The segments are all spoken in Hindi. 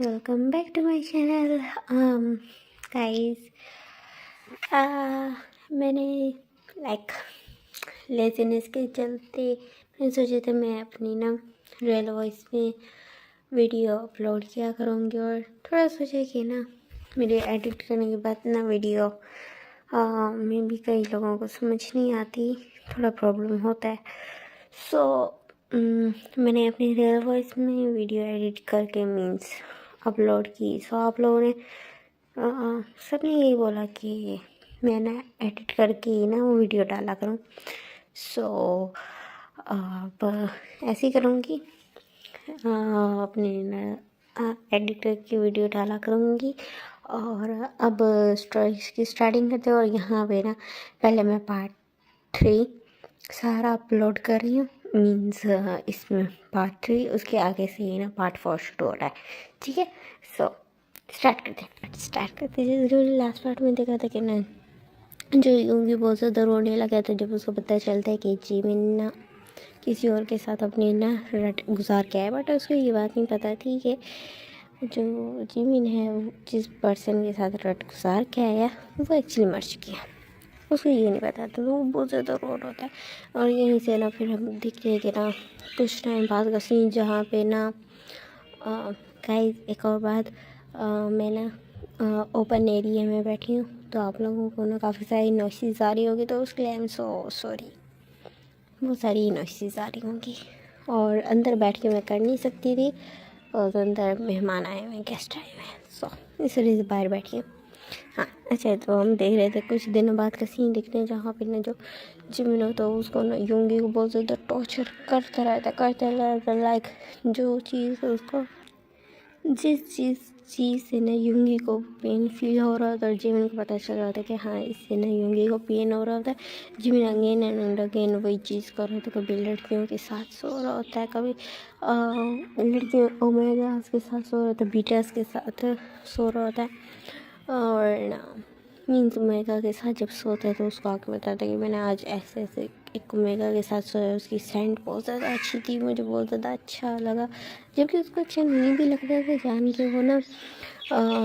Welcome back to my channel. Guys, मैंने लेजीनेस के चलते मैंने सोचा था मैं अपनी ना रियल वॉइस में वीडियो अपलोड किया करूँगी, और थोड़ा सोचा कि ना वीडियो एडिट करने के बाद ना वीडियो में भी कई लोगों को समझ नहीं आती, थोड़ा प्रॉब्लम होता है। सो मैंने अपनी रियल वॉइस में वीडियो एडिट करके मीन्स अपलोड की। सो आप लोगों ने सबने यही बोला कि मैं ना एडिट करके ही ना वो वीडियो डाला करूँ। सो अब ऐसे ही करूँगी, अपने ना एडिट करके वीडियो डाला करूँगी। और अब स्टोरीज की स्टार्टिंग करते हैं। और यहाँ पे ना पहले मैं पार्ट 3 सारा अपलोड कर रही हूँ, मीन्स इसमें पार्ट 3, उसके आगे से ही ना पार्ट 4 शुरू हो रहा है। ठीक है, सो स्टार्ट करते हैं। जैसे लास्ट पार्ट में देखा था कि ना जो यूंगी बहुत ज़्यादा रोने लगा था जब उसको पता चलता है कि जिमिन ना किसी और के साथ अपनी ना रट गुजार के आया, बट उसको ये बात नहीं पता थी कि जो जिमिन है जिस पर्सन के साथ रट गुजार के आया वो एक्चुअली मर चुकी है। उसको ये नहीं पता था, तो वो बहुत ज़्यादा रोड होता है। और यहीं से ना फिर हम दिखते हैं कि ना कुछ टाइम बाद का सीन जहाँ पे ना गाइस एक और बात, मैं ना ओपन एरिया में बैठी हूँ, तो आप लोगों को ना काफ़ी सारी नॉइसेस आ रही होगी, तो उसके लिए आई एम सो सॉरी। बहुत सारी नॉइसेस आ रही होंगी और अंदर बैठ के मैं कर नहीं सकती थी, और अंदर मेहमान आए हुए हैं, गेस्ट आए हुए हैं, सो इस वजह से बाहर बैठी हूँ। हाँ अच्छा, तो हम देख रहे थे कुछ दिनों बाद का सीन दिखने हैं जहाँ पे ना जो जिमिन होता है उसको ना यूंगी को बहुत ज़्यादा टॉर्चर करता रहता, लाइक जो चीज़ उसको जिस चीज़ से ना यूंगी को पेन फील हो रहा होता है और जिमिन को पता चल रहा होता है कि हाँ इससे ना यूंगी को पेन हो रहा होता है, जिमिन अगेन एंड अगेन वही चीज़ कर रहा होता है। कभी लड़कियों के साथ सो रहा होता है, कभी लड़कियों ओमेगास के साथ सो रहा होता है, बीटास के साथ सो रहा होता है। और ना मीन्स ओमेगा के साथ जब सोता है तो उसको आके बताता है कि मैंने आज ऐसे ऐसे एक ओमेगा के साथ सोया, उसकी सेंट बहुत ज़्यादा अच्छी थी, मुझे बहुत ज़्यादा अच्छा लगा, जबकि उसको अच्छा नहीं भी लगता था जान के वो ना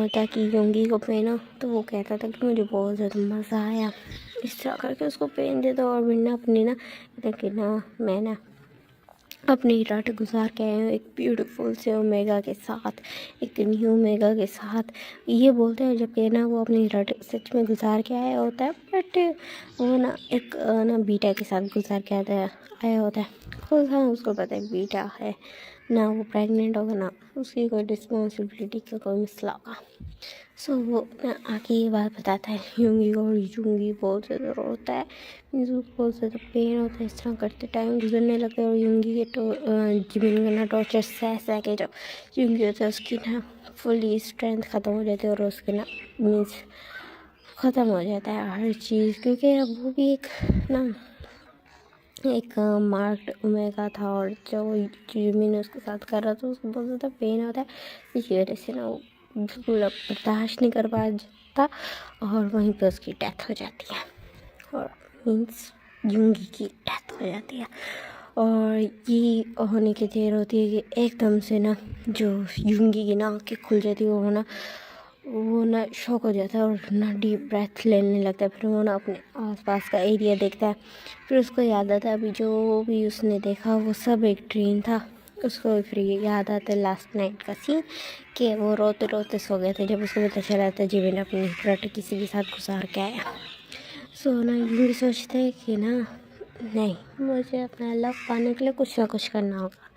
ताकि योंगी को पहना, तो वो कहता था कि मुझे बहुत ज़्यादा मज़ा आया। इस तरह करके उसको पहन देता। और बिना अपनी ना कि ना मैं ना अपनी रात गुजार के आए हूँ एक ब्यूटीफुल से ओमेगा के साथ, एक न्यू ओमेगा के साथ, ये बोलते हैं, जबकि ना वो अपनी रात सच में गुजार के आया होता है, बट वो ना एक ना बीटा के साथ गुजार के आया होता है। खुद हाँ उसको पता है बीटा है ना, वो प्रेग्नेंट होगा ना उसकी कोई रिस्पॉन्सिबिलिटी का कोई मसला होगा। सो वो ना आके ये बात बताता है यूंगी को, और यूंगी बहुत ज़्यादा रोता है, मीन्स उसको बहुत ज़्यादा पेन होता है। इस तरह करते टाइम गुजरने लगता है और यूंगी के जिमिन का ना टॉर्चर सह के जो यूंगी होता है उसकी ना फुली स्ट्रेंथ ख़त्म हो जाती है, और उसके ना मीन्स ख़त्म हो जाता है हर चीज़, क्योंकि अब वो भी एक मार्क्ड ओमेगा था, और जो जिमिन उसके साथ कर रहा था उसको बहुत ज़्यादा पेन होता है। इसी वजह से ना वो बिल्कुल अब बर्दाश्त नहीं कर पाता और वहीं पे उसकी डेथ हो जाती है, और मीन्स यूंगी की डेथ हो जाती है। और ये होने की देर होती है कि एकदम से ना जो यूंगी की ना आँखें खुल जाती है, वो ना शॉक हो जाता है और ना डीप ब्रेथ लेने लगता है। फिर वो ना अपने आसपास का एरिया देखता है, फिर उसको याद आता है अभी जो भी उसने देखा वो सब एक ड्रीम था। उसको फिर याद आता है लास्ट नाइट का सीन कि वो रोते रोते सो गए थे जब उसको पता चला था जिमिन अपनी रात किसी के साथ गुजार के आया। सो ना ये सोचते हैं कि ना नहीं, मुझे अपना लव पाने के लिए कुछ ना कुछ करना होगा।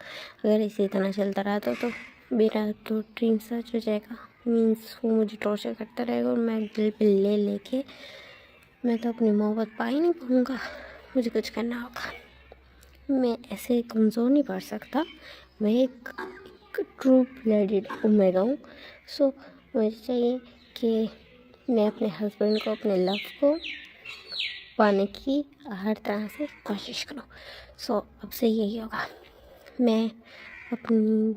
अगर इसी तरह चलता रहा तो मेरा तो ड्रीम सच हो जाएगा, मीन्स वो मुझे टॉर्चर करता रहेगा और मैं दिल पे ले लेके मैं तो अपनी मोहब्बत पा ही नहीं पाऊँगा। मुझे कुछ करना होगा, मैं ऐसे कमज़ोर नहीं पड़ सकता, मैं एक ट्रू ब्लडेड ओमेगा हूँ। सो मुझे चाहिए कि मैं अपने हस्बैंड को, अपने लव को पाने की हर तरह से कोशिश करूँ। सो अब से यही होगा, मैं अपने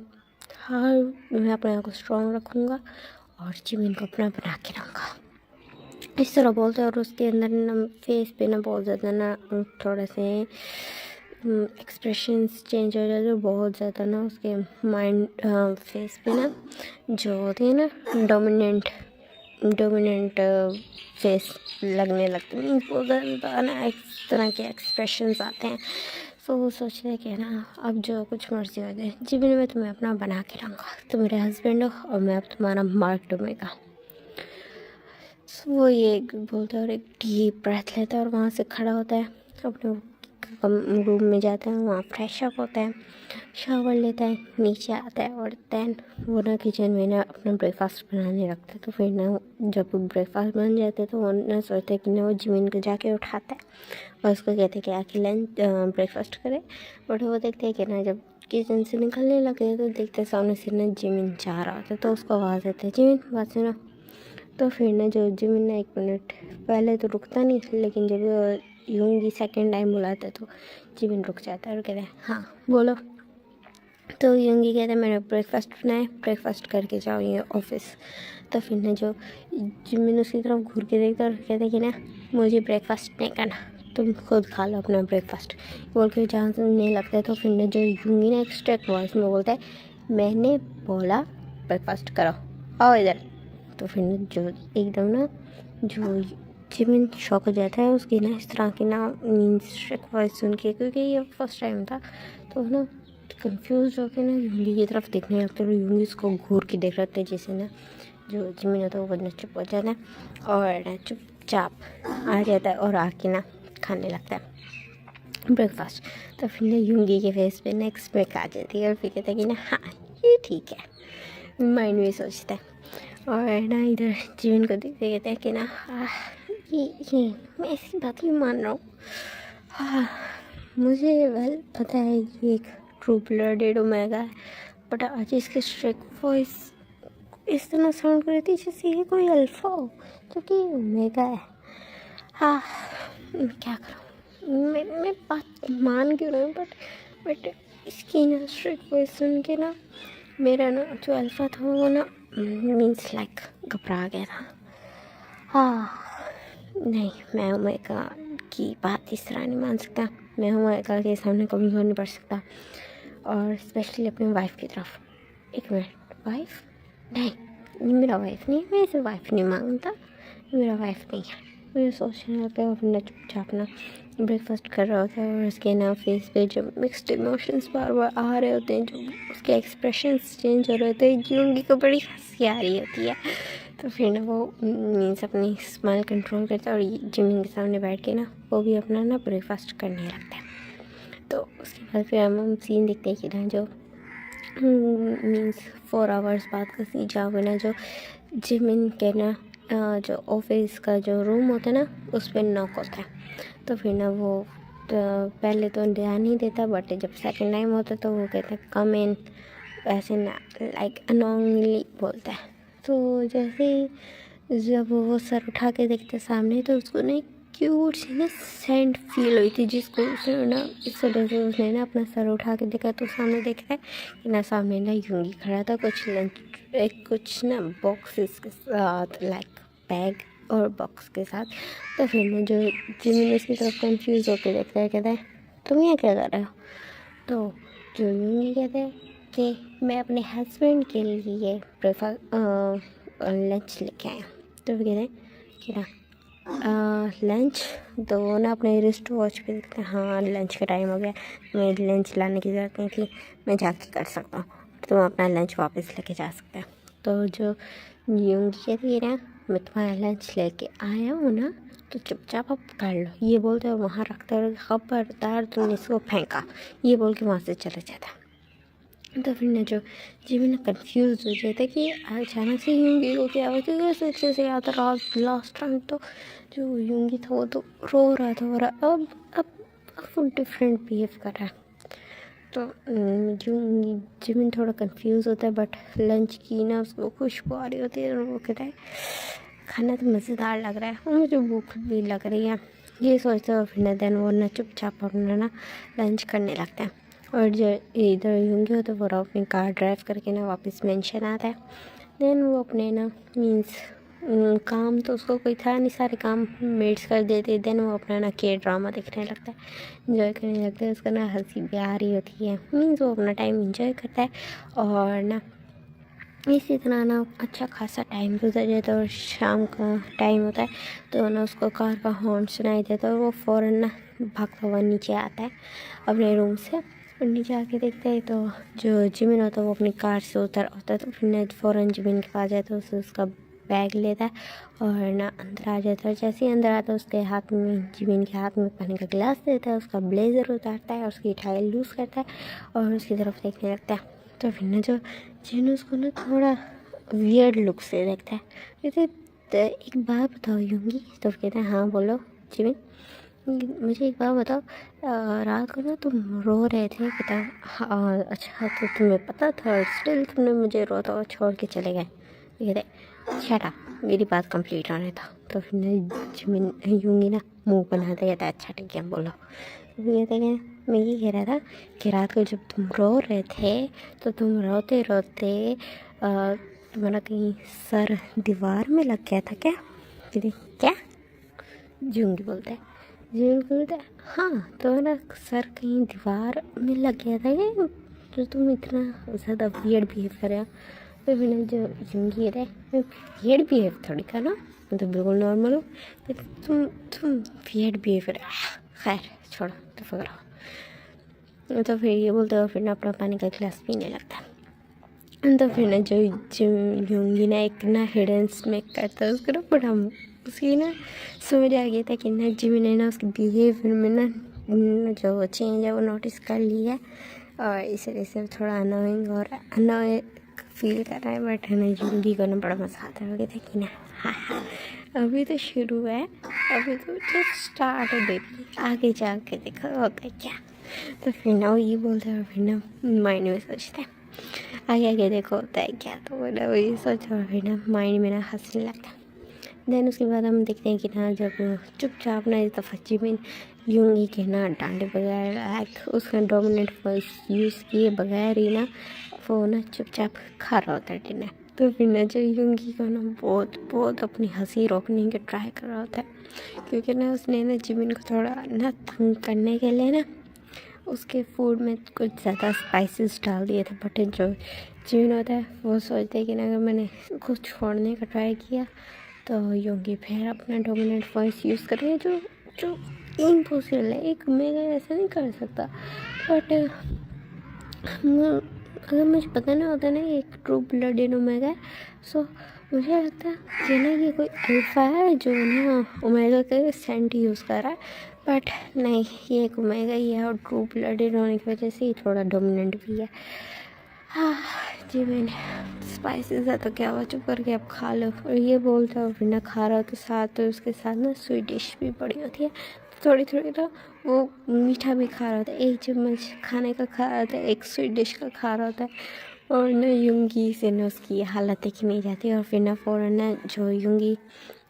आप को स्ट्रॉन्ग रखूँगा और जिमिन को अपना बना के रहूँगा। इस तरह बोलते हैं, और उसके अंदर ना फेस पे ना बहुत ज़्यादा ना थोड़े से एक्सप्रेशंस चेंज हो जाते हैं बहुत ज़्यादा ना, उसके माइंड फेस पे ना जो होती है ना डोमिनेंट फेस लगने लगते हैं, बहुत ज़्यादा ना इस तरह के एक्सप्रेशंस आते हैं। तो वो सोचते हैं कि ना अब जो कुछ मर्जी हो जाए, जीवन में तुम्हें अपना बना के रहूँगा, तुम मेरे हस्बैंड हो और मैं अब तुम्हारा मार्क डूबेगा। वो ये बोलता है और एक डीप ब्रेथ लेता है और वहाँ से खड़ा होता है, अपने रूम में जाता है, वहाँ फ्रेश अप होता है, शावर लेता है, नीचे आता है और देन वो ना किचन में ना अपना ब्रेकफास्ट बनाने लगता है। तो फिर ना जब ब्रेकफास्ट बन जाते हैं तो वो ना सोचता है कि ना वो जिमिन को जाके उठाता है और उसको कहते हैं कि आके लंच ब्रेकफास्ट करे। बट वो देखते हैं कि ना जब किचन से निकलने लगते हैं तो देखते हैं सामने से ना जिमिन जा रहा होता है। तो उसको आवाज़ देते हैं, जिमिन बात सुनो। तो फिर ना जो जिमिन ना 1 मिनट पहले तो रुकता नहीं, लेकिन जब यूंगी सेकंड टाइम बुलाता है तो जिमिन रुक जाता है और कहता है हाँ बोलो। तो यूंगी कहता है मैंने ब्रेकफास्ट बनाया, ब्रेकफास्ट करके जाओ ये ऑफिस। तो फिर ना जो जिमिन उसकी तरफ घूर के देखता है और कहता है कि ना मुझे ब्रेकफास्ट नहीं करना, तुम खुद खा लो अपना ब्रेकफास्ट बोल के जहाँ से नहीं लगता है। तो फिर ना जो यूंगी ना एक स्ट्रिक्ट वॉइस में बोलता है मैंने बोला ब्रेकफास्ट करो, आओ इधर। तो फिर ना जो एकदम ना जो जिमिन शॉक हो जाता है उसकी ना इस तरह की ना मीन्स स्ट्रिक्ट वॉइस सुन के, क्योंकि ये फर्स्ट टाइम था। तो ना कंफ्यूज होकर ना यूंगी की तरफ देखने लगते हैं और यूंगी उसको घूर के देख रहे थे, जैसे ना जो जिमिन होता है वो ना चुप हो जाता है और ना चुपचाप आ जाता है और आके ना खाने लगता है ब्रेकफास्ट। तो फिर ना यूंगी के फेस पे ना एक्सपेक्ट आ जाती है और फिर कहता है कि ना हाँ ये ठीक है, माइंड में सोचता है। और ना इधर जिमिन को देखते कहते हैं कि ना ये मैं ऐसी बात ही मान रहा हूँ। मुझे वेल पता है ये एक ट्रू ब्लडेड ओमेगा है, बट आज इसकी स्ट्रिक्ट वॉइस इस तरह साउंड कर रही थी जैसे ये कोई अल्फा हो जो कि ओमेगा है। हाँ मैं क्या करूँ, मैं बात मान क्यों रही हूँ, बट इसकी ना स्ट्रिक्ट वॉइस सुन के ना मेरा ना जो अल्फा था वो ना मीन्स लाइक घबरा गया था। हाँ नहीं, मैं ओमेगा की बात इस तरह नहीं मान सकता, मैं ओमेगा के सामने कमज़ोर नहीं पड़ सकता, और स्पेशली अपनी वाइफ की तरफ। 1 मिनट, वाइफ नहीं, ये मेरा वाइफ नहीं है, मैं इसे वाइफ नहीं मांगता, मेरा वाइफ नहीं है। मुझे सोचने लगता है अपना चुपचाप ना ब्रेकफास्ट कर रहा होता है और उसके ना फेस पे जो मिक्स्ड इमोशंस बार बार आ रहे होते हैं, जो उसके एक्सप्रेशंस चेंज हो रहे होते हैं, यूंगी को बड़ी हंसी आ रही होती है। तो फिर ना वो मीन्स अपनी स्माइल कंट्रोल करता है और जिमिन के सामने बैठ के ना वो भी अपना ना ब्रेकफास्ट करने लगता है। तो उसके बाद फिर हम सीन देखते हैं कि ना जो मीन्स 4 आवर्स बाद का सीन जहाँ पे ना जो जिमिन के ना जो ऑफिस का जो रूम होता है ना उस पर नॉक होता है। तो फिर ना वो पहले तो ध्यान नहीं देता, बट जब सेकंड टाइम होता है तो वो कहता है कम इन, ऐसे ना लाइक अनोइंगली बोलता है। तो जैसे ही जब वो सर उठा के देखता सामने तो उसको ना एक क्यूट सी ना सेंट फील हुई थी, जिसको उसने ना इस वजह से उसने ना अपना सर उठा के देखा तो सामने देखा है कि ना सामने ना यूंगी खड़ा था कुछ लंच कुछ ना बॉक्सेस के साथ, लाइक बैग और बॉक्स के साथ। तो फिर ना जो जिमिन उसकी तरफ कंफ्यूज होकर देखता है, कहता है तुम यहाँ क्या कर रहे हो। तो जो यूंगी कहते हैं कि मैं अपने हस्बैंड के लिए ब्रेकफास्ट लंच लेके आया। तो वो कहते हैं कि ना लंच, तो वो ना अपने रिस्ट वॉच पे देखते हैं हाँ लंच का टाइम हो गया, मैं लंच लाने की ज़रूरत नहीं थी, मैं जाके कर सकता हूँ, तुम अपना लंच वापस लेके जा सकते हैं। तो जो यूंगी कहती है ना मैं तुम्हारा लंच लेके आया हूँ ना तो चुपचाप आप कर लो, ये बोलते हैं वहाँ रखते हैं खबरदार तुमने इसको फेंका, ये बोल के वहाँ से चले जाता। तो फिर ना जो जिमिन ना कन्फ्यूज़ हो जाता कि अचानक से यूंगी को क्या हुआ, क्योंकि उसे अच्छे से याद रहा लास्ट टाइम तो जो यूंगी था वो तो रो रहा था और अब वो डिफरेंट बिहेव कर रहा है। तो जिमिन थोड़ा कंफ्यूज होता है, बट लंच की ना उसको खुशबू आ रही होती है और वो कहता है खाना तो मज़ेदार लग रहा है और मुझे भूख भी लग रही है, ये सोचते हुए फिर ना देन वो ना चुपचाप अपना ना लंच करने लगता है। और जो इधर यूंगी होता है वो अपनी कार ड्राइव करके ना वापस मेंशन आता है। देन वो अपने ना मीन्स काम तो उसको कोई था नहीं, सारे काम मेड्स कर देते। देन वो अपना ना के ड्रामा देखने लगता है, इंजॉय करने लगता है। उसका ना हंसी भी आ रही होती है, मीन्स वो अपना टाइम इंजॉय करता है। और ना इसी तरह ना अच्छा खासा टाइम गुजर जाता है और शाम का टाइम होता है तो ना उसको कार का हॉर्न सुनाई देता है और वो फ़ौरन ना भागता हुआ नीचे आता है अपने रूम से। और नीचे आके देखता है तो जो जिमिन होता है वो अपनी कार से उतर आता है। तो फिर ना फ़ौरन जिमिन के पास जाता है, उसे उसका बैग लेता है और ना अंदर आ जाता है। जैसे ही अंदर आता है उसके हाथ में, जिमिन के हाथ में पानी का गिलास देता है, उसका ब्लेज़र उतारता है और उसकी टाई लूज़ करता है और उसकी तरफ देखने लगता है। तो फिर ना जो जिन उसको ना थोड़ा वियर्ड लुक से देखता है। कहते एक बात बताओ यूंगी। तो कहते हैं हाँ बोलो जिमिन, मुझे एक बात बताओ, रात को ना तुम रो रहे थे। कहता हाँ अच्छा, तो तुम्हें पता था स्टिल तुमने मुझे रोता हुआ छोड़ के चले गए। कहते शट अप, मेरी बात कंप्लीट होने था। तो फिर ना जिमिन यूंगी ना मुंह बनाते कहता है अच्छा ठीक है बोलो। तो कहते हैं मैं ये कह रहा था कि रात को जब तुम रो रहे थे तो तुम रोते रोते तुम्हारा कहीं सर दीवार में लग गया था क्या? कहते क्या? जूंगी बोलता है, जूंगी बोलता है हाँ तुम्हारा सर कहीं दीवार में लग गया था क्या, तो तुम इतना ज़्यादा वियर्ड बिहेव कर रहे हो। तो मैंने जो जूंगी है मैं वियर्ड बिहेव थोड़ी करना, मैं तो बिल्कुल नॉर्मल हूँ। तुम वियर्ड बिहेव कर, खैर छोड़ो तो करो। तो फिर ये बोलते हो, फिर ना अपना पानी का गिलास पीने लगता है। तो फिर ना जो यूंगी ना एक ना हिडन स्मेक करता है उसको ना, बड़ा उसकी ना समझ आ गया था कि ना जिमी ने ना उसके बिहेवियर में ना जो चेंज है वो नोटिस कर लिया है और इस वजह से थोड़ा अनोइंग और अनोय फील कर रहा है। बट है ना यूंगी को ना बड़ा मजा आता है कहते कि ना हाँ अभी तो शुरू है, अभी तो जस्ट स्टार्ट है बेबी, आगे जाके देखो होता है क्या। तो फिर ना वो ये बोलता है और फिर ना माइंड में सोचता है आगे आगे देखो होता है क्या। तो वो ना वही सोचा और फिर ना माइंड में ना हंसने लगता है। देन उसके बाद हम देखते हैं कि ना जब चुपचाप ना इस दफ़ा जिमिन यूंगी के ना डांटे बगैर लाइक उसका डोमिनेंट वॉइस यूज़ किए बगैर ही ना वो ना चुपचाप खा रहा होता है डिनर। तो फिर ना जो यूंगी को ना बहुत बहुत अपनी हंसी रोकने की ट्राई कर रहा होता है क्योंकि ना उसने ना जिमिन को थोड़ा ना तंग करने के लिए ना उसके फूड में कुछ ज़्यादा स्पाइसेस डाल दिए थे। बट जो जिमिन होता है वो सोचते हैं कि ना अगर मैंने उसको छोड़ने का ट्राई किया तो यूंगी फिर अपना डोमिनेंट वॉइस यूज़ करें जो जो इम्पॉसिबल है, एक मेगा ऐसा नहीं कर सकता। बट अगर मुझे पता नहीं होता ना ये एक ट्रू ब्लडेड ओमेगा है, सो मुझे लगता है कि ना ये कोई अल्फा है जो ना ओमेगा के सेंट यूज़ कर रहा है। बट नहीं, ये एक ओमेगा ही है और ट्रू ब्लडेड होने की वजह से ये थोड़ा डोमिनेंट भी है। हाँ जी मैंने स्पाइसेस है तो क्या हुआ, चुप करके आप खा लो। और ये बोलता है और फिर ना खा रहा हो तो साथ तो उसके साथ ना स्वीट डिश भी पड़ी होती है, थोड़ी थोड़ी तो वो मीठा भी खा रहा होता है, एक चम्मच खाने का खा रहा होता है, एक स्वीट डिश का खा रहा होता है। और ना यूंगी से ना उसकी हालत देखी नहीं जाती और फिर ना फ़ौरन ना जो यूंगी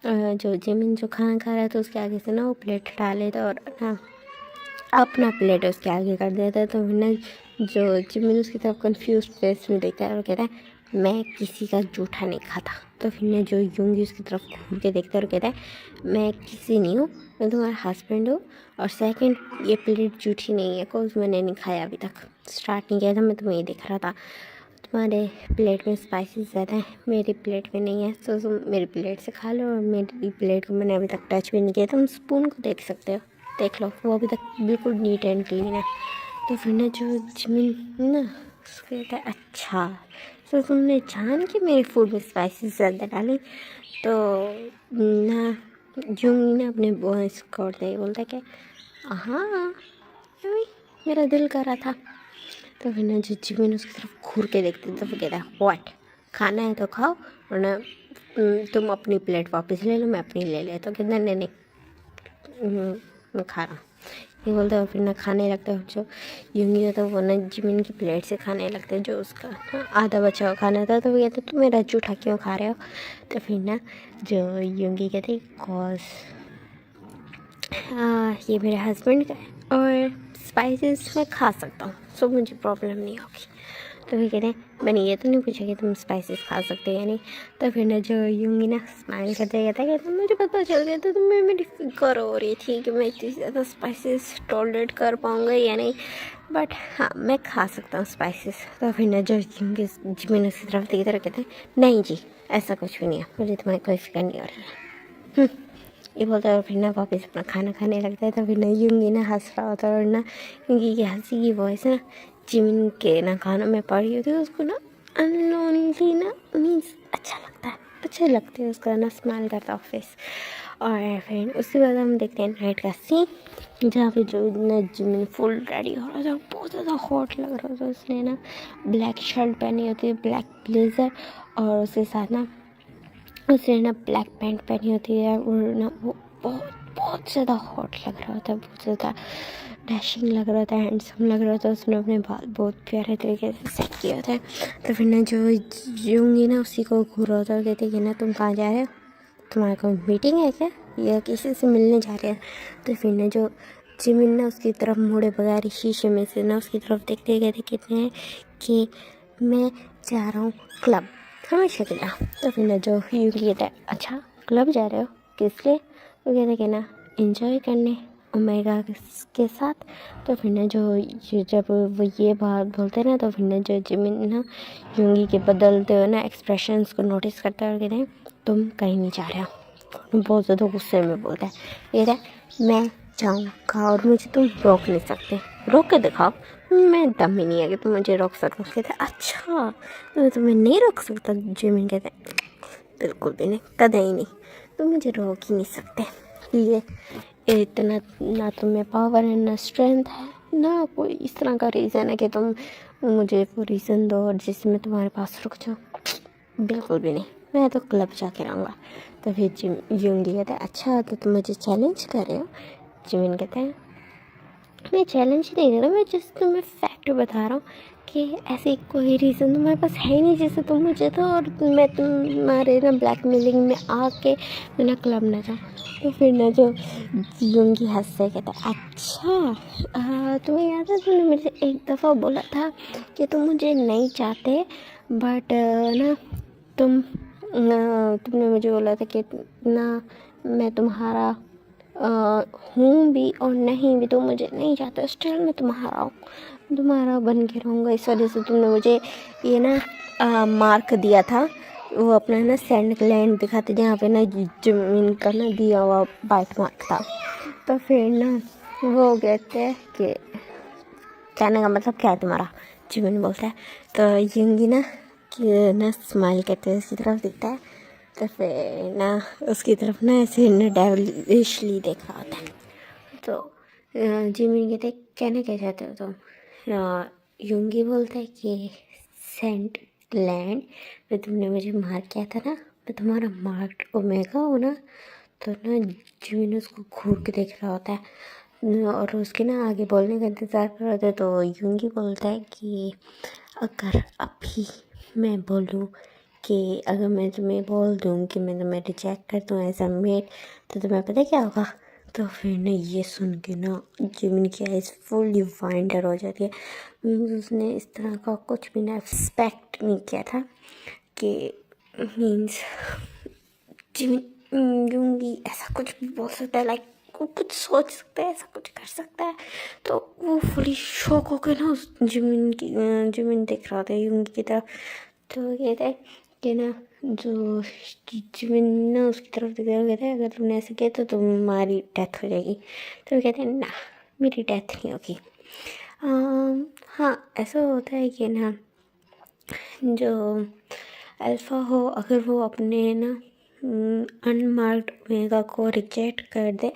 जो जिमिन जो खाना खा रहा है तो उसके आगे से ना वो प्लेट हटा लेता और ना अपना प्लेट उसके आगे कर देता है। तो फिर ना जो जिमिन उसकी तरफ कंफ्यूज फेस में देखता है और कहता है मैं किसी का जूठा नहीं खाता। तो फिर ना जो यूंगी उसकी तरफ घूम के देखता है और कहता है मैं किसी नहीं हूँ, मैं तुम्हारा हस्बैंड हूँ और सेकंड ये प्लेट जूठी नहीं है कोई मैंने नहीं खाया अभी तक, स्टार्ट नहीं किया था, मैं तुम्हें ये दिख रहा था। तुम्हारे प्लेट में स्पाइसेस ज़्यादा है, मेरी प्लेट में नहीं है, तो तुम मेरी प्लेट से खा लो और मेरी प्लेट को मैंने अभी तक टच भी नहीं किया। तुम स्पून को देख सकते हो, देख लो वो अभी तक बिल्कुल नीट एंड क्लीन है। तो फिर ना जो जिमिन ना उसको कहता है अच्छा तो तुमने जान के मेरे फूड में स्पाइसेस ज़्यादा डाली। तो ना यूंगी ना अपने वॉइस को बोलता है कि हाँ अभी मेरा दिल कर रहा था। तो फिर ना जो जिमिन उसकी तरफ घूर के देखते तो वो कहता है व्हाट, खाना है तो खाओ वरना तुम अपनी प्लेट वापस ले लो, मैं अपनी ले ले। तो कहता नहीं नहीं मैं खा रहा हूँ, ये बोलता है। और फिर ना खाने लगता है जो यूंगी होता है वो ना जिमिन की प्लेट से खाने लगता है जो उसका आधा बचा हुआ खाना था। तो वो कहते तुम मेरा जूठा क्यों खा रहे हो। तो फिर ना जो यूंगी कहते कॉज ये मेरे हस्बैंड का है और स्पाइसेस मैं खा सकता हूँ, सो मुझे प्रॉब्लम नहीं होगी। तो फिर कहते हैं मैंने ये तो नहीं पूछा कि तुम स्पाइसेस खा सकते हो या नहीं। तो फिर ना जो यूंगी ना स्माइल करते कहता है मुझे पता चल गया था तुम्हें मेरी फिक्र हो रही थी कि मैं इतनी ज़्यादा स्पाइसेस टॉलरेट कर पाऊँगा या नहीं, बट हाँ मैं खा सकता हूँ स्पाइसेस। तो फिर ना जो यूंगी जिमिन उसकी तरफ देखते रहे कहते हैं नहीं जी ऐसा कुछ भी नहीं है, मुझे तुम्हारी कोई फिक्र नहीं हो रही है। ये बोलता है और फिर ना वापस अपना खाना खाने लगता है। तो फिर ना यूंगी ना हंस रहा होता है और ना यूंगी की हंसी की वॉइस ना जिमिन के ना कानों में पड़ी होती है। उसको ना अननोनली ना मीन्स अच्छा लगता है, अच्छे लगते हैं उसका ना स्माइल करता फेस। और फिर उसके बाद हम देखते हैं नाइट का सीन जहाँ पे जो ना जिमिन फुल रेडी हो रहा था, बहुत ज़्यादा हॉट लग रहा था। उसने ना ब्लैक शर्ट पहनी होती है, ब्लैक ब्लेज़र, और उसके साथ ना उसने ना ब्लैक पैंट पहनी होती है और ना वो बहुत बहुत ज़्यादा हॉट लग रहा था, बहुत ज़्यादा डैशिंग लग रहा था, हैंडसम लग रहा था। उसने अपने बाल बहुत प्यारे तरीके से सेट किया था। तो फिर ना जो यूंगी ना उसी को घूर रहा था और कहते कि ना तुम कहाँ जा रहे हो, तुम्हारा कोई मीटिंग है क्या या किसी से मिलने जा रहे हैं। तो फिर ना जो जिमिन ना उसकी तरफ मुड़े बगैर शीशे में से ना उसकी तरफ देखते कहते कहते हैं कि मैं जा रहा हूँ क्लब हमेशा के लिए। तो फिर ना जो यूंगी कहता है अच्छा क्लब जा रहे हो किस लिए। तो कहते कि ना एंजॉय करने ओमेगा के साथ। तो फिर ना जो जब वो ये बात बोलते हैं ना तो फिर ना जो जिमिन ना यूंगी के बदलते हुए ना एक्सप्रेशंस को नोटिस करता है और कहते हैं तुम कहीं नहीं जा रहे हो। बहुत ज़्यादा गुस्से में बोलता है, कहता है मैं जाऊँगा और मुझे तुम रोक नहीं सकते, रोक के दिखाओ, मैं दम ही नहीं है कि तुम मुझे रोक सकते। कहते हैं अच्छा तो तुम्हें नहीं रोक सकता। जिमिन कहते हैं बिल्कुल भी नहीं, कदे ही नहीं, तुम मुझे रोक ही नहीं सकते। ये इतना ना तुम्हें पावर है ना स्ट्रेंथ है ना कोई इस तरह का रीज़न है कि तुम मुझे वो रीज़न दो और जिसमें तुम्हारे पास रुक जाओ, बिल्कुल भी नहीं, मैं तो क्लब जाके रहूँगा। तो फिर यूंगी कहता है अच्छा तो तुम मुझे चैलेंज कर रहे हो। जिमिन कहते हैं मैं चैलेंज नहीं कर रहा, मैं जस्ट तुम्हें फैक्ट बता रहा हूँ कि ऐसी कोई रीज़न तुम्हारे पास है ही नहीं जिससे तुम मुझे दो और मैं तुम्हारे ना ब्लैकमेलिंग में आके मैं ना क्लब ना जाऊँ। तो फिर ना जो यूंगी हंस से कहता है अच्छा तुम्हें याद है तुमने मुझे एक दफ़ा बोला था कि तुम मुझे नहीं चाहते, बट ना तुमने मुझे बोला था कि ना मैं तुम्हारा हूँ भी और नहीं भी, तुम मुझे नहीं चाहते स्टिल मैं तुम्हारा हूँ, तुम्हारा बन के रहूँगा। इस वजह से तुमने मुझे ये ना मार्क दिया था, वो अपना ना सैंड लैंड दिखाते जहाँ पे ना जमीन का ना दिया हुआ बाइट मार्क था। तो फिर ना वो कहते हैं कि कहने का मतलब क्या है तुम्हारा। जिमिन बोलता है तो यूंगी ना कि ना स्माइल करते हुए उसकी तरफ दिखता है। तो फिर ना उसकी तरफ ना ऐसे ना डेविलिशली देख रहा होता है। तो जिमिन कहते कहना क्या चाहते हो तुम। यूंगी बोलता है कि सेंट लैंड में तुमने मुझे मार किया था ना, मैं तुम्हारा मार्क ओमेगा हो ना। तो ना जिमिन उसको घूर के देख रहा होता है और उसके ना आगे बोलने का इंतज़ार कर रहे थे। तो यूंगी बोलता है कि अगर अभी मैं बोलूँ कि अगर मैं तुम्हें बोल दूँ कि मैं तुम्हें रिजेक्ट कर दूँ एज अ मेट तो तुम्हें पता क्या होगा। तो फिर ना ये सुन के ना जिमिन की आइज़ फुली वाइंडर हो जाती है। मीन्स उसने इस तरह का कुछ भी ना एक्सपेक्ट नहीं किया था कि मीन्स जिमिन यूंगी ऐसा कुछ भी बोल सकता है, लाइक वो कुछ सोच सकता है, ऐसा कुछ कर सकता है। तो वो फुली शॉक होकर ना उस जिमिन देख रहा था यूंगी की तरफ। तो वो कहता है कि ना जो जिमिन ना उसकी तरफ देख रहा कहता है अगर तुमने ऐसा किया तो तुम्हारी डेथ हो जाएगी। तो वो कहते हैं ना मेरी डेथ नहीं होगी। हाँ ऐसा होता है कि ना जो अल्फ़ा हो अगर वो अपने ना अनमार्क्ड ओमेगा को रिजेक्ट कर दे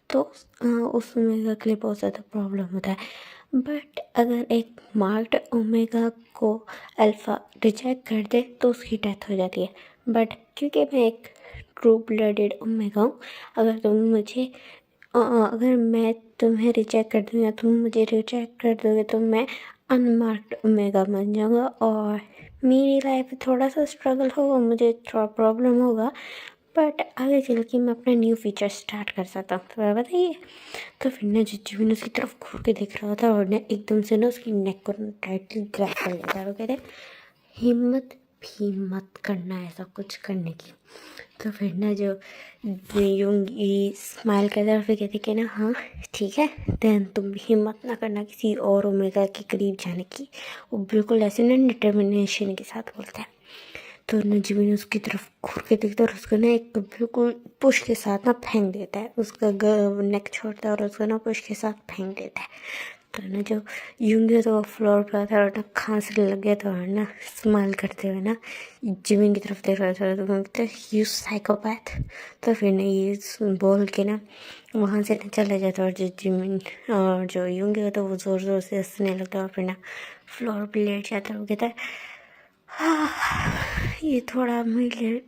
तो उस ओमेगा के लिए बहुत ज़्यादा प्रॉब्लम होता है। बट अगर एक मार्क्ड ओमेगा को अल्फ़ा रिजेक्ट कर दे तो उसकी डेथ हो जाती है। बट क्योंकि मैं एक ट्रू ब्लडेड ओमेगा हूँ, अगर मैं तुम्हें रिजेक्ट कर दूँ या तुम मुझे रिजेक्ट कर दोगे तो मैं अनमार्क्ड ओमेगा बन जाऊँगा और मेरी लाइफ में थोड़ा सा स्ट्रगल होगा, मुझे थोड़ा प्रॉब्लम होगा, बट आगे चल के मैं अपना न्यू फीचर स्टार्ट कर सकता हूँ, तो बताइए। तो फिर ना जिमिन उसकी तरफ घूर के देख रहा था और ना एकदम से ना उसकी नेक को टाइटली ग्रैब कर लेता है। वो कहते हिम्मत भी मत करना ऐसा कुछ करने की। तो फिर ना जो यूंगी स्माइल करता है और फिर कहते कि ना हाँ ठीक है, देन तुम भी हिम्मत ना करना किसी और ओमेगा के करीब जाने की। वो बिल्कुल ऐसे ना डिटर्मिनेशन के साथ बोलता है। तो ना जिमिन उसकी तरफ घूर के देखता है और उसको ना एक बिल्कुल पुश के साथ ना फेंक देता है। उसका नेक छोड़ता है और उसको ना पुश के साथ फेंक देता है। तो ना जो यूंगी तो फ्लोर पर आता है और ना खांसने लग गया। तो ना स्माइल करते हुए ना जिमिन की तरफ देख रहा था। तो कहते यू साइकोपैथ। तो फिर ना ये बोल के ना वहाँ से ना चला जाता है और जो जिमिन और जो यूंगी होता है वो ज़ोर ज़ोर से हंसने लगता है और फिर ना फ्लोर पर लेट जाता है। वो कहता है ये थोड़ा मेरे लिए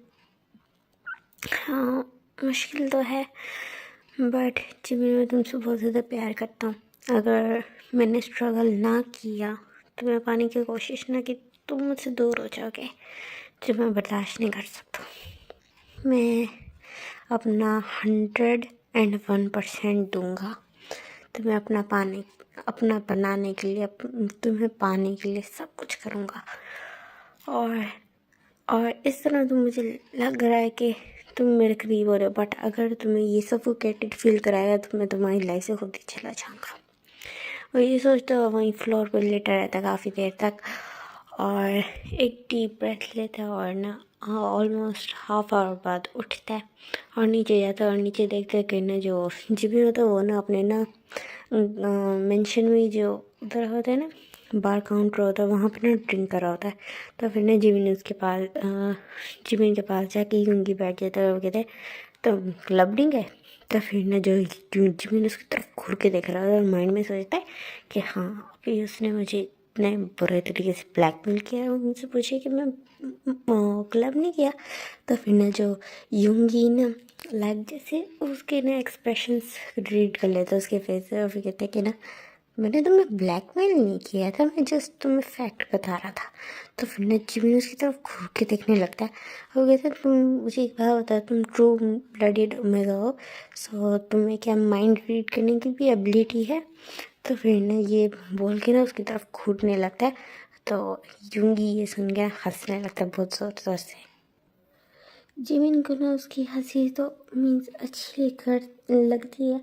हाँ मुश्किल तो है, बट जिमिन मैं तुमसे बहुत ज़्यादा प्यार करता हूँ। अगर मैंने स्ट्रगल ना किया, तुम्हें पाने की कोशिश ना की, तुम मुझसे दूर हो जाओगे, जो मैं बर्दाश्त नहीं कर सकता। मैं अपना 101% दूंगा तुम्हें अपना बनाने के लिए, तुम्हें पाने के लिए सब कुछ करूँगा। और इस तरह तो मुझे लग रहा है कि तुम मेरे करीब हो रहे हो, बट अगर तुम्हें ये सफोकेटेड फील कराएगा तो मैं तुम्हारी लाइफ से खुद ही चला जाऊँगा। और ये सोचता हुआ वहीं फ्लोर पर लेटा रहता काफ़ी देर तक और एक डीप ब्रेथ लेता है और ना ऑलमोस्ट हाफ आवर बाद उठता है और नीचे जाता है और नीचे देखता है कि ना जो जिमी होता है वो ना अपने ना मेंशन में जो उधर होता है ना बार काउंटर होता है वहाँ पे ना ड्रिंक कर रहा होता है। तो फिर ना जिमिन के पास जाके यूंगी बैठ जाता है। वो कहते हैं तो क्लब ड्रिंक है। तो फिर ना जो जिमिन उसकी तरफ घूर के देख रहा है और माइंड में सोचता है कि हाँ अभी उसने मुझे इतने बुरे तरीके से ब्लैकमेल किया है, मुझसे पूछे कि मैं क्लब नहीं किया। तो फिर ना जो यूंगी ना लाइक जैसे उसके ना एक्सप्रेशंस रीड कर लेता है उसके फेस से और फिर कहते हैं कि ना मैंने तुम्हें ब्लैकमेल नहीं किया था, मैं जस्ट तुम्हें फैक्ट बता रहा था। तो फिर ना जिमिन उसकी तरफ घूर के देखने लगता है और कहता है तुम मुझे एक बात बता, तुम ट्रू ब्लडेड ओमेगा हो, सो तुम्हें क्या माइंड रीड करने की भी एबिलिटी है। तो फिर ना ये बोल के ना उसकी तरफ घूरने लगता है। तो यूंगी ये सुन के हंसने लगता है बहुत ज़ोर ज़ोर से। जिमिन को ना उसकी हंसी तो मीन्स अच्छी लगती है,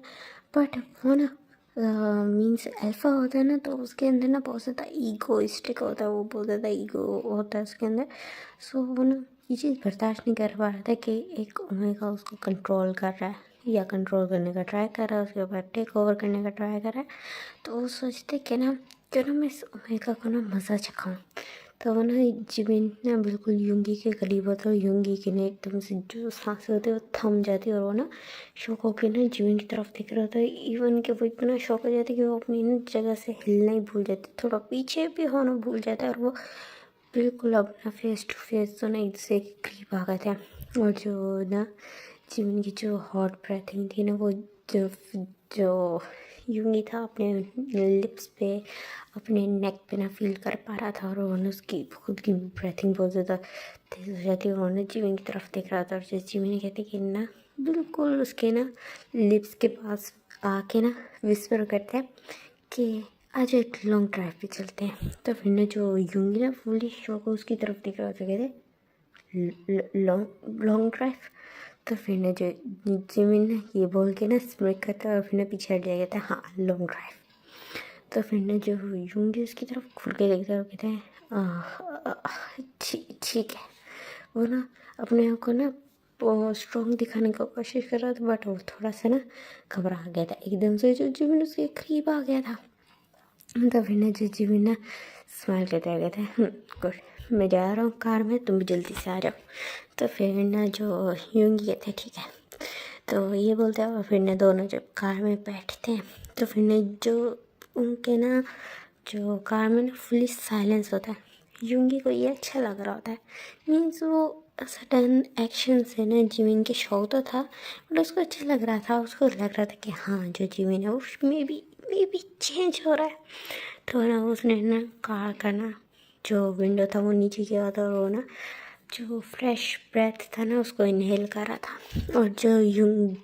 बट वो ना मीन्स अल्फ़ा होता है ना, तो उसके अंदर ना बहुत ज़्यादा ईगोइस्टिक होता है, वो बहुत ज़्यादा ईगो होता है उसके अंदर। सो वो ना ये चीज़ बर्दाश्त नहीं कर पा रहा था कि एक ओमेगा उसको कंट्रोल कर रहा है या कंट्रोल करने का ट्राई कर रहा है, उसके बाद टेक ओवर करने का ट्राई कर रहा है। तो वो सोचते कि ना क्यों ना मैं इस ओमेगा को ना मज़ा चखाऊँ। तो वो ना जिमिन ना बिल्कुल यूंगी के करीब होता है और यूंगी के ना एकदम से जो सांसें होती है वो थम जाती है और वो ना शौक होकर ना जिमिन की तरफ देख रहा होता है। इवन कि वो इतना शौक हो जाता है कि वो अपनी ना जगह से हिलना ही भूल जाता है, थोड़ा पीछे भी होना भूल जाता है और वो बिल्कुल अपना फेस टू फेस तो ना एक दूसरे के करीब आ गए थे। और जो ना जिमिन की जो हॉट ब्रेथिंग थी ना वो जो जो यूंगी था अपने लिप्स पे अपने नेक पे ना फील कर पा रहा था और उन्होंने उसकी खुद की ब्रेथिंग बहुत ज़्यादा तेज़ हो जाती है। उन्होंने जिमिन की तरफ देख रहा था और जो जिमिन कहते कि ना बिल्कुल उसके ना लिप्स के पास आके ना विस्पर करते हैं कि आज एक लॉन्ग ड्राइव पे चलते हैं। तो फिर ना जो यूंगी ना फुली शौक उसकी तरफ देख रहा था, कहते लॉन्ग ड्राइव। तो फिर ना जो जिमिन ना ये बोल के ना स्मिक करता है और फिर ना पीछे हट जाएगा था हाँ लॉन्ग ड्राइव। तो फिर ना जो यूंगी उसकी तरफ खुल के देखता है और कहते हैं ठीक है। वो ना अपने आप को ना स्ट्रॉन्ग दिखाने की कोशिश कर रहा था, बट वो थोड़ा सा ना घबरा गया था एकदम से जो जिमिन उसके करीब आ गया था। तो फिर ना जो जिमिन ना स्माइल करते आ गया था गुड, मैं जा रहा हूँ कार में, तुम भी जल्दी से आ जाओ। तो फिर ना जो यूंगी कहते ठीक है। तो ये बोलते हैं और फिर ना दोनों जब कार में बैठते हैं तो फिर ना जो उनके ना जो कार में ना फुली साइलेंस होता है। यूंगी को ये अच्छा लग रहा होता है, मीन्स वो सडन एक्शन से ना जिमिन के शौक तो था बट उसको अच्छा लग रहा था। उसको लग रहा था कि हाँ जो जिमिन है उसमें भी चेंज हो रहा है। तो ना उसने ना कार का ना जो विंडो था वो नीचे किया था और वो ना जो फ्रेश ब्रेथ था ना उसको इनहेल कर रहा था। और जो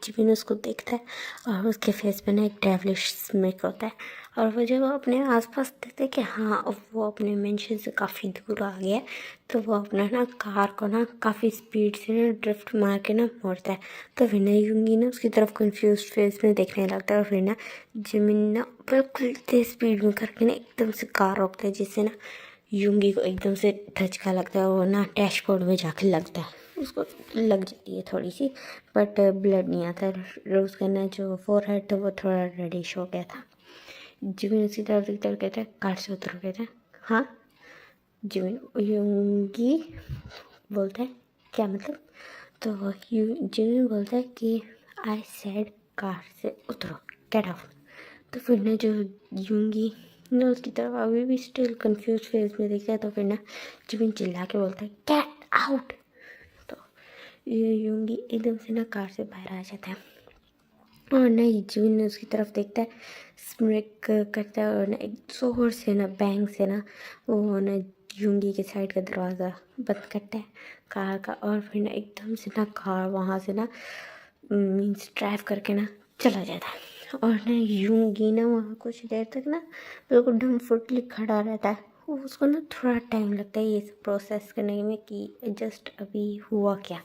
जिमिन उसको देखता है और उसके फेस पे ना एक डेविलिश स्मिक होता है। और वो जब अपने आसपास देखते है कि हाँ अब वो अपने मेंशन से काफ़ी दूर आ गया है, तो वो अपना ना कार को ना काफ़ी स्पीड से ना ड्रिफ्ट मार के ना मोड़ता है। तो फिर ना यूंगी ना उसकी तरफ कंफ्यूज फेस में देखने लगता है। और फिर ना जिमिन ना बिल्कुल तेज स्पीड में करके ना एकदम से कार रोकता है, जिससे ना यूंगी को एकदम से धचका लगता है। वो ना डैशबोर्ड में जाके लगता है, उसको लग जाती है थोड़ी सी, बट ब्लड नहीं आता। रोज़ का ना जो फोरहेड था वो थोड़ा रेडिश हो गया था। जिमिन उसी तरफ देखते हुए कहता है कार से उतर, कहता है हाँ। जिमिन यूंगी बोलता है क्या मतलब? तो जिमिन बोलता है कि आई सेड कार से उतरो, गेट आउट। तो फिर ना जो यूंगी ना उसकी तरफ अभी भी स्टिल कंफ्यूज फेस में देखता है। तो फिर ना जिमिन चिल्ला के बोलता है गेट आउट। तो ये यूंगी एकदम से ना कार से बाहर आ जाता है। और ना जिमिन उसकी तरफ देखता है, स्मिक करता है और ना एक जोर से ना बैंग से ना वो ना यूंगी के साइड का दरवाज़ा बंद करता है कार का। और फिर ना एकदम से ना कार वहाँ से ना मीन्स ड्राइव करके ना चला जाता है। और ना यूंगी ना वहाँ कुछ देर तक ना बिल्कुल ढंग फुटली खड़ा रहता है। उसको ना थोड़ा टाइम लगता है ये सब प्रोसेस करने में कि जस्ट अभी हुआ क्या।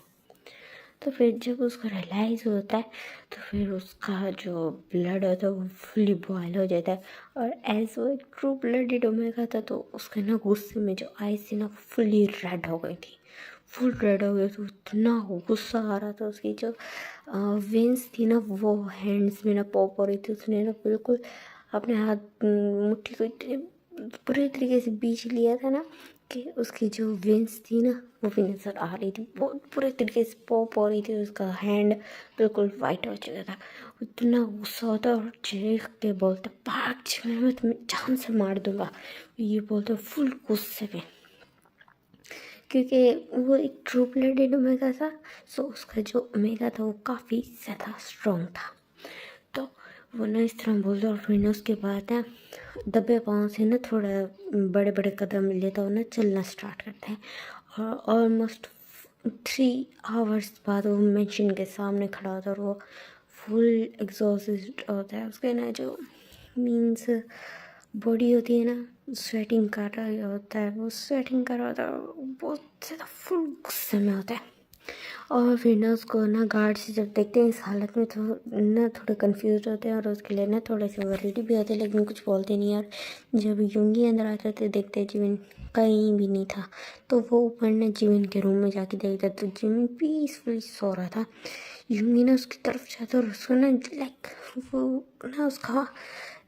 तो फिर जब उसको रियलाइज़ होता है तो फिर उसका जो ब्लड होता है वो फुली बॉयल हो जाता है। और एज वो एक ट्रू ब्लडेड ओमेगा था तो उसके ना गुस्से में जो आइस थी ना फुली रेड हो गई थी, फुल रेड हो गई। तो इतना गुस्सा आ रहा था, उसकी जो वेंस थी ना वो हैंड्स में ना पॉप हो रही थी। उसने ना बिल्कुल अपने हाथ मुट्ठी को इतने बुरे तरीके से बीच लिया था ना कि उसकी जो वेंस थी ना वो भी नज़र आ रही थी, बहुत बुरे तरीके से पॉप हो रही थी। उसका हैंड बिल्कुल वाइट हो चुका था। इतना गुस्सा होता और चीख के बोलता भाग जा, मैं तुम्हें जान से मार दूंगा, ये बोलते फुल गुस्से में। क्योंकि वो एक ट्रू ब्लडेड ओमेगा था, सो उसका जो ओमेगा था वो काफ़ी ज़्यादा स्ट्रॉन्ग था। तो वो ना इस तरह बोलता और फिर ना उसके बाद ना दबे पाँव से ना थोड़ा बड़े बड़े कदम लेता और ना चलना स्टार्ट करता है। और ऑलमोस्ट 3 आवर्स बाद वो मेंशन के सामने खड़ा होता है और वो फुल एग्जॉस्टेड होता है। उसके ना जो मीन्स बॉडी होती है ना स्वेटिंग कर रहा होता है, वो स्वेटिंग कर रहा होता है, बहुत ज़्यादा फुल गुस्से में होता है। और फिर ना उसको ना गार्ड से जब देखते हैं इस हालत में तो ना थोड़े कंफ्यूज होते हैं और उसके लिए ना थोड़े से वरीड भी होते हैं, लेकिन कुछ बोलते नहीं। और जब यूंगी अंदर आते थे देखते जिमिन कहीं भी नहीं था। तो वो ऊपर ना जिमिन के रूम में जाके देखता तो जिमिन पीसफुली सो रहा था। यूंगी ना उसकी तरफ जाता और उसको ना लाइक वो ना उसका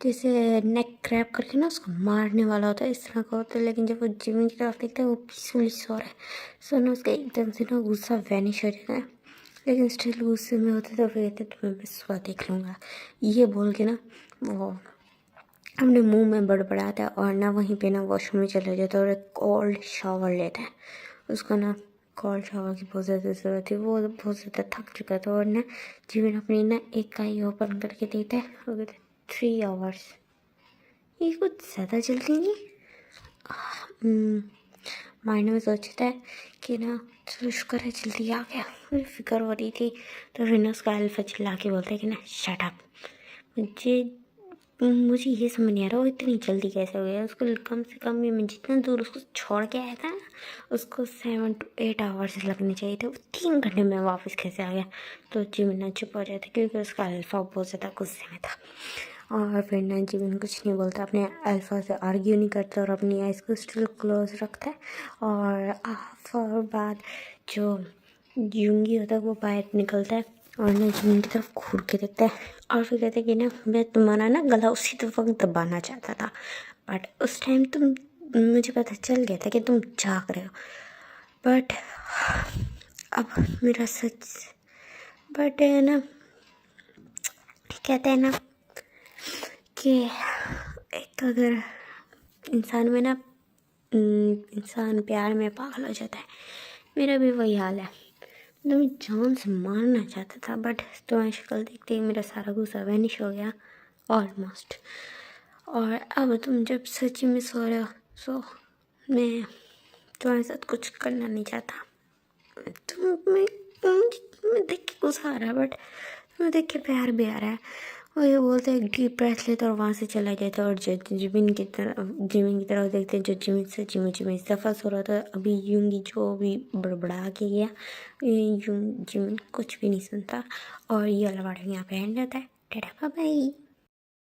जैसे नेक क्रैप करके ना उसको मारने वाला होता है, इस तरह का होता है। लेकिन जब वो जिमिन की तरफ देखता है वो पीसफुली सो रहा है, सो ना उसका एकदम से ना गुस्सा वैनिश हो जाता है। लेकिन स्टिल गुस्से में होते तो फिर कहते तुम्हें मैं सुबह देख लूँगा, ये बोल के ना वो अपने मुंह में बड़बड़ाता है और ना वहीं पे ना वॉशरूम में चले जाता है और एक कोल्ड शावर लेता है। उसको ना कोल्ड शावर की बहुत ज़्यादा ज़रूरत थी, वो बहुत ज़्यादा थक चुका था। और ना जीवन अपनी ना एक आई ओपन करके देता है और कहते 3 आवर्स, ये कुछ ज़्यादा जल्दी नहीं। माइंड में सोचता है कि ना चलो शुक्र है जल्दी आ गया, मुझे फिक्र हो रही थी। तो फिर ना उसका अल्फा चिल्ला के बोलता है कि ना शट अप, मुझे ये समझ नहीं आ रहा वो इतनी जल्दी कैसे हो गया। उसको कम से कम भी मैं जितना दूर उसको छोड़ के आया था ना उसको 7 to 8 आवर्स लगने चाहिए थे, वो 3 घंटे में वापस कैसे आ गया। तो जिमिन चुप हो जाता क्योंकि उसका अल्फा बहुत ज़्यादा गुस्से में था। और फिर ना जिमिन कुछ नहीं बोलता, अपने अल्फा से आर्ग्यू नहीं करता और अपनी आइज़ को स्टिल क्लोज रखता है। और आफ्टर बाद जो यूंगी होता है वो बाहर निकलता है और ना जिमिन की तरफ घूर के देखता है और फिर कहते हैं कि ना मैं तुम्हारा ना गला उसी वक्त दबाना चाहता था, बट उस टाइम मुझे पता चल गया था कि तुम जाग रहे हो। बट अब मेरा सच, बट है ना कहते हैं ना कि एक अगर इंसान में ना इंसान प्यार में पागल हो जाता है, मेरा भी वही हाल है। मैं जान से मारना चाहता था बट तुम्हारी शक्ल देखते ही मेरा सारा गुस्सा वैनिश हो गया ऑलमोस्ट। और अब तुम जब सच्ची में सो रहे हो सो मैं तुम्हारे साथ कुछ करना नहीं चाहता। तुम्हें देख के गुस्सा आ रहा है, बट तुम्हें देख के प्यार भी आ रहा है। और ये बोलते हैं डीप ब्रेथ लेते और वहाँ से चला जाता और जिमिन की तरफ देखते हैं, जो जिमिन से जिमी सफ़र हो रहा था। अभी यूंगी जो अभी बड़बड़ा के गया, जिमिन कुछ भी नहीं सुनता और ये वाला यहाँ पे एंड होता है। Tata bye bye.